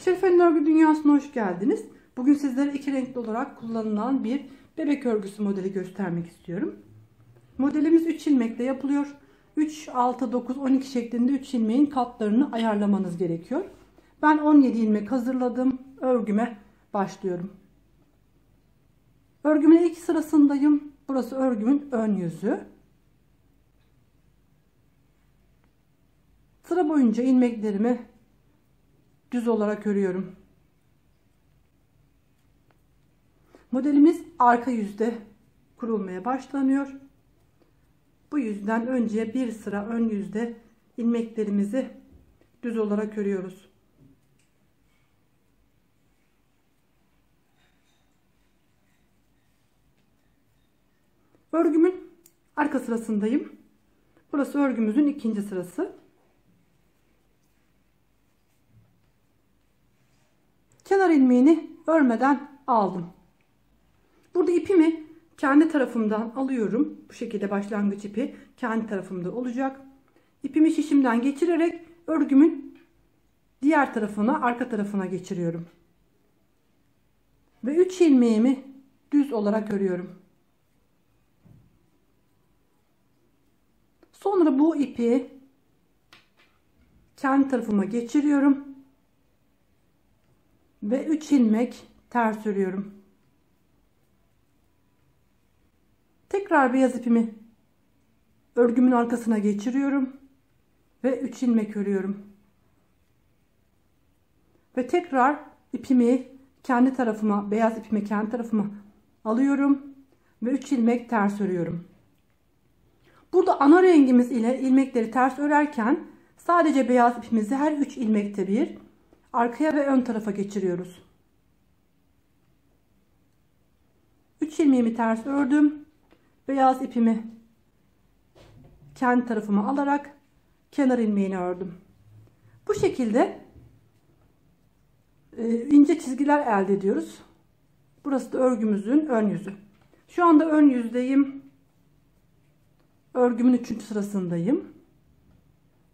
Şerife'nin örgü dünyasına hoş geldiniz. Bugün sizlere iki renkli olarak kullanılan bir bebek örgüsü modeli göstermek istiyorum. Modelimiz 3 ilmekle yapılıyor. 3, 6, 9, 12 şeklinde 3 ilmeğin katlarını ayarlamanız gerekiyor. Ben 17 ilmek hazırladım. Örgüme başlıyorum. Örgümün ilk sırasındayım. Burası örgümün ön yüzü. Sıra boyunca ilmeklerimi düz olarak örüyorum. Modelimiz arka yüzde kurulmaya başlanıyor. Bu yüzden önce bir sıra ön yüzde ilmeklerimizi düz olarak örüyoruz. Örgümün arka sırasındayım. Burası örgümüzün ikinci sırası. Kenar ilmeğini örmeden aldım. Burada ipimi kendi tarafımdan alıyorum. Bu şekilde başlangıç ipi kendi tarafımda olacak. İpimi şişimden geçirerek örgümün diğer tarafına, arka tarafına geçiriyorum. Ve 3 ilmeğimi düz olarak örüyorum. Sonra bu ipi kendi tarafıma geçiriyorum. Ve 3 ilmek ters örüyorum. Tekrar beyaz ipimi örgümün arkasına geçiriyorum ve 3 ilmek örüyorum. Ve tekrar ipimi kendi tarafıma, beyaz ipimi kendi tarafıma alıyorum ve 3 ilmek ters örüyorum. Burada ana rengimiz ile ilmekleri ters örerken sadece beyaz ipimizi her 3 ilmekte bir arkaya ve ön tarafa geçiriyoruz. 3 ilmeğimi ters ördüm. Beyaz ipimi kendi tarafıma alarak kenar ilmeğini ördüm. Bu şekilde ince çizgiler elde ediyoruz. Burası da örgümüzün ön yüzü. Şu anda ön yüzdeyim. Örgümün 3. sırasındayım.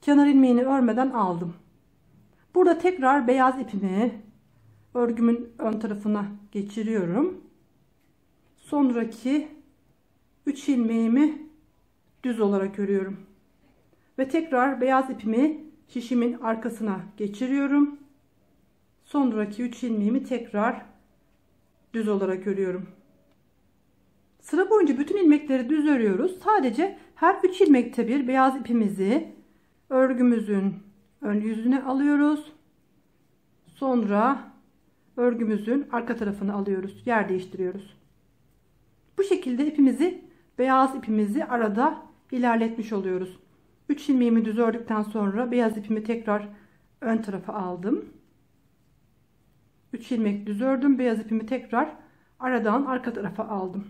Kenar ilmeğini örmeden aldım. Burada tekrar beyaz ipimi örgümün ön tarafına geçiriyorum. Sonraki 3 ilmeğimi düz olarak örüyorum. Ve tekrar beyaz ipimi şişimin arkasına geçiriyorum. Sonraki 3 ilmeğimi tekrar düz olarak örüyorum. Sıra boyunca bütün ilmekleri düz örüyoruz. Sadece her 3 ilmekte bir beyaz ipimizi örgümüzün ön yüzüne alıyoruz. Sonra örgümüzün arka tarafını alıyoruz. Yer değiştiriyoruz. Bu şekilde beyaz ipimizi arada ilerletmiş oluyoruz. 3 ilmeğimi düz ördükten sonra beyaz ipimi tekrar ön tarafa aldım. 3 ilmek düz ördüm. Beyaz ipimi tekrar aradan arka tarafa aldım.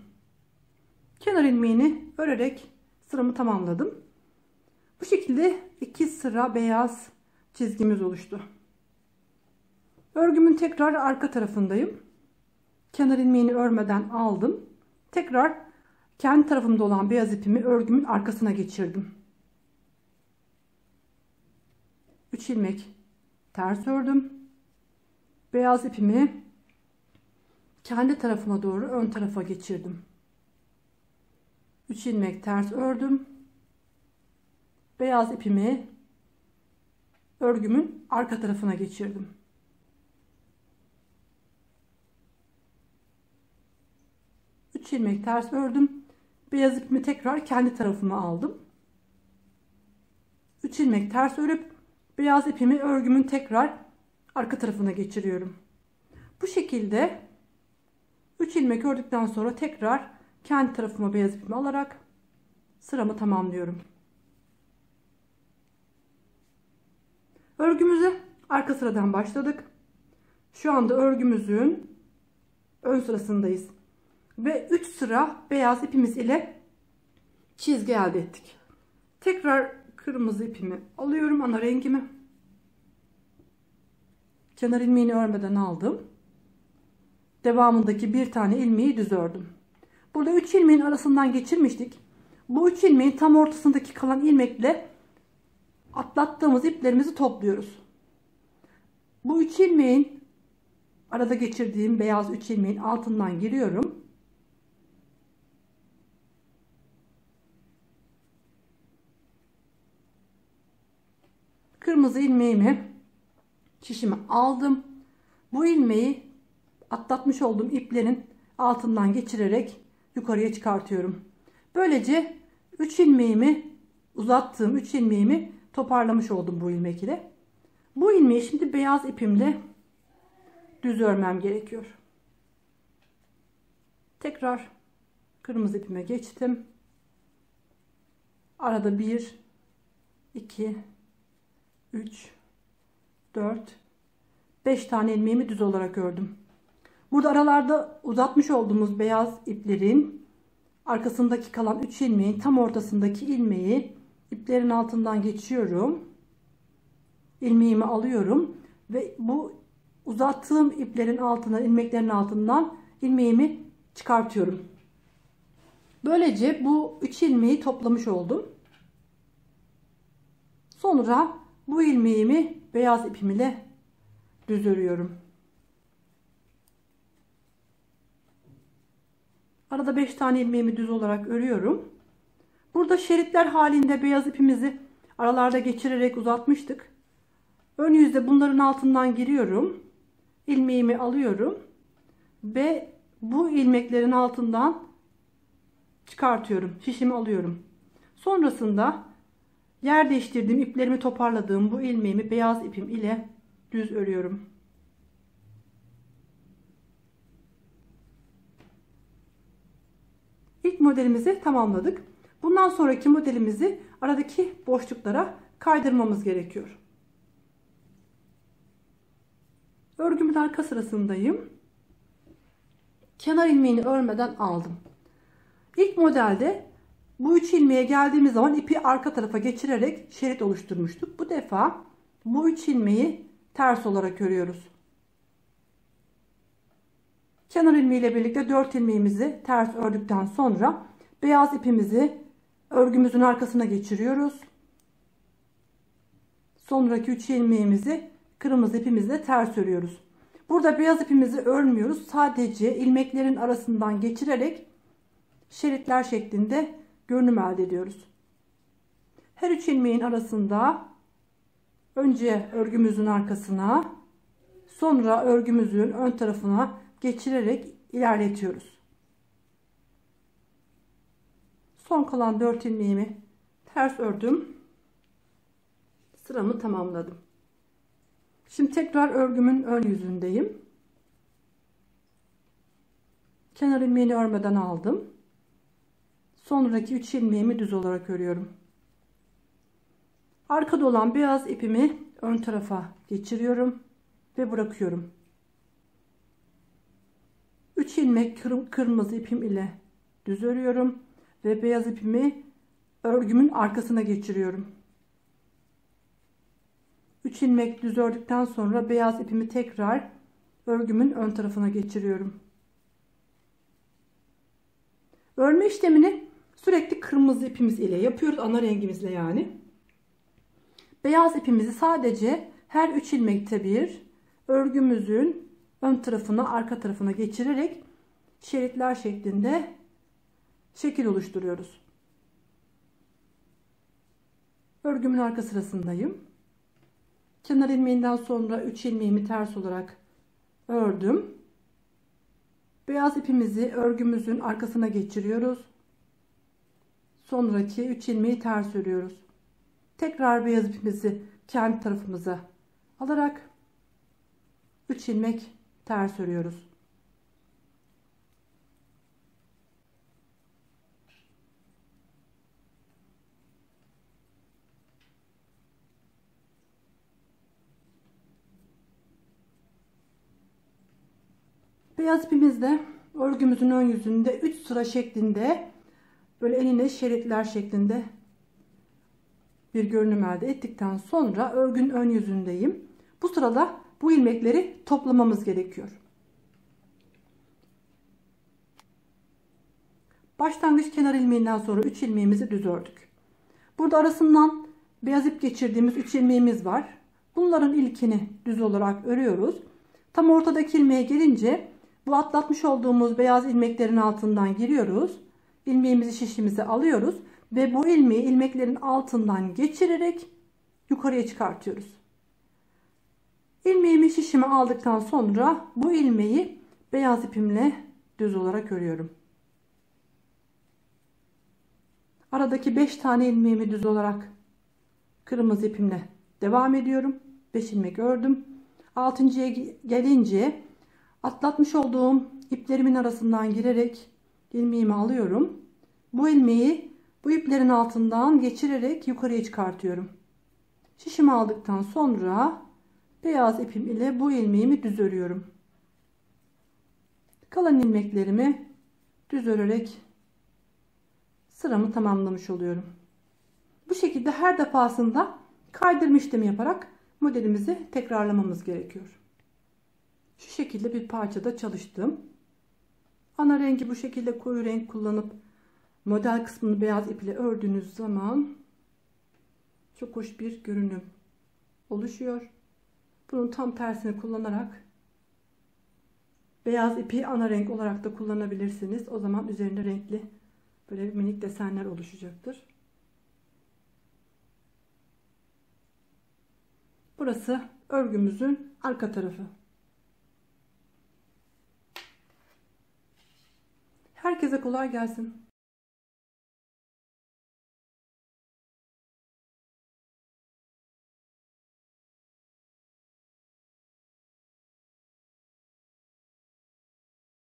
Kenar ilmeğini örerek sıramı tamamladım. Bu şekilde 2 sıra beyaz çizgimiz oluştu. Örgümün tekrar arka tarafındayım. Kenar ilmeğini örmeden aldım. Tekrar kendi tarafımda olan beyaz ipimi örgümün arkasına geçirdim. 3 ilmek ters ördüm. Beyaz ipimi kendi tarafıma doğru ön tarafa geçirdim. 3 ilmek ters ördüm. Beyaz ipimi örgümün arka tarafına geçirdim. 3 ilmek ters ördüm. Beyaz ipimi tekrar kendi tarafıma aldım. 3 ilmek ters örüp beyaz ipimi örgümün tekrar arka tarafına geçiriyorum. Bu şekilde 3 ilmek ördükten sonra tekrar kendi tarafıma beyaz ipimi alarak sıramı tamamlıyorum. Örgümüze arka sıradan başladık. Şu anda örgümüzün ön sırasındayız. Ve 3 sıra beyaz ipimiz ile çizgi elde ettik. Tekrar kırmızı ipimi alıyorum, ana rengimi. Kenar ilmeğini örmeden aldım. Devamındaki bir tane ilmeği düz ördüm. Burada 3 ilmeğin arasından geçirmiştik. Bu 3 ilmeğin tam ortasındaki kalan ilmekle atlattığımız iplerimizi topluyoruz. Bu 3 ilmeğin arada geçirdiğim beyaz 3 ilmeğin altından giriyorum. Kırmızı ilmeğimi şişime aldım. Bu ilmeği atlatmış olduğum iplerin altından geçirerek yukarıya çıkartıyorum. Böylece 3 ilmeğimi uzattığım 3 ilmeğimi toparlamış oldum bu ilmek ile. Bu ilmeği şimdi beyaz ipimle düz örmem gerekiyor. Tekrar kırmızı ipime geçtim. Arada 1 2 3 4 5 tane ilmeğimi düz olarak ördüm. Burada aralarda uzatmış olduğumuz beyaz iplerin arkasındaki kalan 3 ilmeğin tam ortasındaki ilmeği iplerin altından geçiyorum. İlmeğimi alıyorum ve bu uzattığım iplerin altına, ilmeklerin altından ilmeğimi çıkartıyorum. Böylece bu 3 ilmeği toplamış oldum. Sonra bu ilmeğimi beyaz ipim ile düz örüyorum. Arada 5 tane ilmeğimi düz olarak örüyorum. Burada şeritler halinde beyaz ipimizi aralarda geçirerek uzatmıştık. Ön yüzde bunların altından giriyorum. İlmeğimi alıyorum ve bu ilmeklerin altından çıkartıyorum. Şişimi alıyorum. Sonrasında yer değiştirdiğim iplerimi toparladığım bu ilmeğimi beyaz ipim ile düz örüyorum. İlk modelimizi tamamladık. Bundan sonraki modelimizi aradaki boşluklara kaydırmamız gerekiyor. Örgümün arka sırasındayım. Kenar ilmeğini örmeden aldım. İlk modelde bu 3 ilmeğe geldiğimiz zaman ipi arka tarafa geçirerek şerit oluşturmuştuk. Bu defa bu 3 ilmeği ters olarak örüyoruz. Kenar ilmeği ile birlikte 4 ilmeğimizi ters ördükten sonra beyaz ipimizi örgümüzün arkasına geçiriyoruz. Sonraki 3 ilmeğimizi kırmızı ipimizle ters örüyoruz. Burada beyaz ipimizi örmüyoruz. Sadece ilmeklerin arasından geçirerek şeritler şeklinde görünüm elde ediyoruz. Her 3 ilmeğin arasında önce örgümüzün arkasına, sonra örgümüzün ön tarafına geçirerek ilerletiyoruz. Son kalan 4 ilmeğimi ters ördüm. Sıramı tamamladım. Şimdi tekrar örgümün ön yüzündeyim. Kenar ilmeğini örmeden aldım. Sonraki 3 ilmeğimi düz olarak örüyorum. Arkada olan beyaz ipimi ön tarafa geçiriyorum ve bırakıyorum. 3 ilmek kırmızı ipim ile düz örüyorum ve beyaz ipimi örgümün arkasına geçiriyorum. 3 ilmek düz ördükten sonra beyaz ipimi tekrar örgümün ön tarafına geçiriyorum. Örme işlemini sürekli kırmızı ipimiz ile yapıyoruz. Ana rengimizle yani. Beyaz ipimizi sadece her 3 ilmekte bir örgümüzün ön tarafına, arka tarafına geçirerek şeritler şeklinde şekil oluşturuyoruz. Örgümün arka sırasındayım. Kenar ilmeğinden sonra 3 ilmeğimi ters olarak ördüm. Beyaz ipimizi örgümüzün arkasına geçiriyoruz. Sonraki 3 ilmeği ters örüyoruz. Tekrar beyaz ipimizi kendi tarafımıza alarak 3 ilmek ters örüyoruz. Beyaz ipimizle örgümüzün ön yüzünde 3 sıra şeklinde böyle enine şeritler şeklinde bir görünüm elde ettikten sonra örgünün ön yüzündeyim. Bu sırada bu ilmekleri toplamamız gerekiyor. Başlangıç kenar ilmeğinden sonra 3 ilmeğimizi düz ördük. Burada arasından beyaz ip geçirdiğimiz 3 ilmeğimiz var. Bunların ilkini düz olarak örüyoruz. Tam ortadaki ilmeğe gelince bu atlatmış olduğumuz beyaz ilmeklerin altından giriyoruz. İlmeğimizi şişimize alıyoruz ve bu ilmeği ilmeklerin altından geçirerek yukarıya çıkartıyoruz. İlmeğimi şişime aldıktan sonra bu ilmeği beyaz ipimle düz olarak örüyorum. Aradaki 5 tane ilmeğimi düz olarak kırmızı ipimle devam ediyorum. 5 ilmek ördüm. 6.'ya gelince atlatmış olduğum iplerimin arasından girerek ilmeğimi alıyorum. Bu ilmeği bu iplerin altından geçirerek yukarıya çıkartıyorum. Şişimi aldıktan sonra beyaz ipim ile bu ilmeğimi düz örüyorum. Kalan ilmeklerimi düz örerek sıramı tamamlamış oluyorum. Bu şekilde her defasında kaydırma işlemi yaparak modelimizi tekrarlamamız gerekiyor. Şu şekilde bir parçada çalıştım. Ana rengi bu şekilde koyu renk kullanıp model kısmını beyaz ip ile ördüğünüz zaman çok hoş bir görünüm oluşuyor. Bunun tam tersini kullanarak beyaz ipi ana renk olarak da kullanabilirsiniz. O zaman üzerinde renkli böyle minik desenler oluşacaktır. Burası örgümüzün arka tarafı. Herkese kolay gelsin.